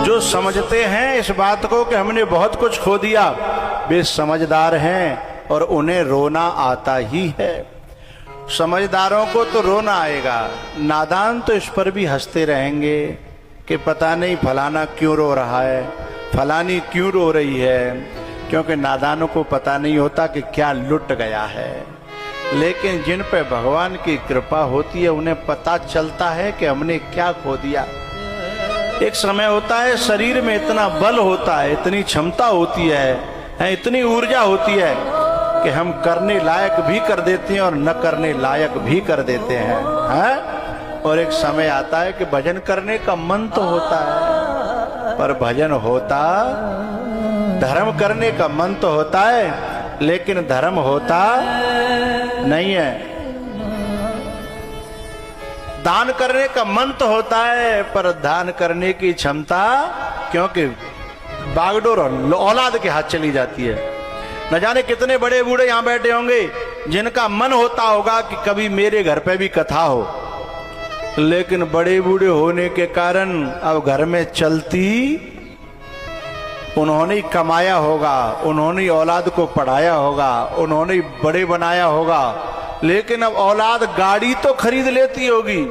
जो समझते हैं इस बात को कि हमने बहुत कुछ खो दिया, वे समझदार हैं और उन्हें रोना आता ही है। समझदारों को तो रोना आएगा, नादान तो इस पर भी हंसते रहेंगे कि पता नहीं फलाना क्यों रो रहा है, फलानी क्यों रो रही है, क्योंकि नादानों को पता नहीं होता कि क्या लुट गया है। लेकिन जिन पे भगवान की कृपा होती है उन्हें पता चलता है कि हमने क्या खो दिया। एक समय होता है शरीर में इतना बल होता है, इतनी क्षमता होती है, इतनी ऊर्जा होती है कि हम करने लायक भी कर देते हैं और न करने लायक भी कर देते हैं, और एक समय आता है कि भजन करने का मन तो होता है पर भजन होता, धर्म करने का मन तो होता है लेकिन धर्म होता नहीं है। दान करने का मन तो होता है पर दान करने की क्षमता, क्योंकि बागडोर औलाद के हाथ चली जाती है। न जाने कितने बड़े बूढ़े यहां बैठे होंगे जिनका मन होता होगा कि कभी मेरे घर पे भी कथा हो, लेकिन बड़े बूढ़े होने के कारण अब घर में चलती, उन्होंने कमाया होगा, उन्होंने औलाद को पढ़ाया होगा, उन्होंने बड़े बनाया होगा, लेकिन अब औलाद गाड़ी तो खरीद लेती होगी,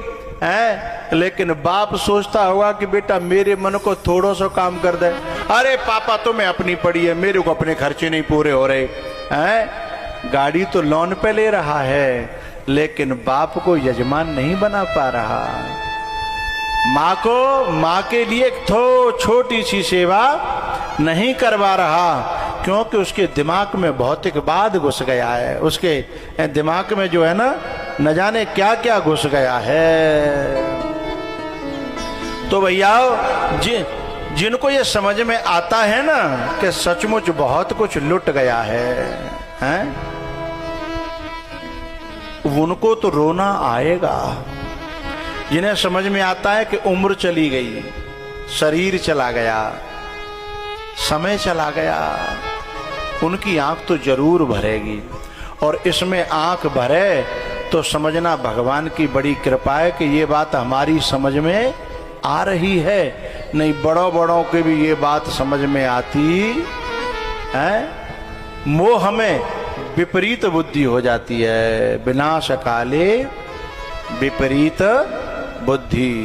लेकिन बाप सोचता होगा कि बेटा मेरे मन को थोड़ा सा काम कर दे। अरे पापा तुम्हें अपनी पड़ी है, मेरे को अपने खर्चे नहीं पूरे हो रहे हैं। गाड़ी तो लोन पे ले रहा है लेकिन बाप को यजमान नहीं बना पा रहा। माँ के लिए छोटी सी सेवा नहीं करवा रहा, क्योंकि उसके दिमाग में भौतिकवाद घुस गया है, उसके दिमाग में जो है ना न जाने क्या क्या घुस गया है। तो भैया जिनको ये समझ में आता है ना कि सचमुच बहुत कुछ लुट गया है, उनको तो रोना आएगा। जिन्हें समझ में आता है कि उम्र चली गई, शरीर चला गया, समय चला गया, उनकी आंख तो जरूर भरेगी। और इसमें आंख भरे तो समझना भगवान की बड़ी कृपा है कि ये बात हमारी समझ में आ रही है, नहीं बड़ों की भी ये बात समझ में आती है। मोह में विपरीत बुद्धि हो जाती है, विनाश काले विपरीत बुद्धि।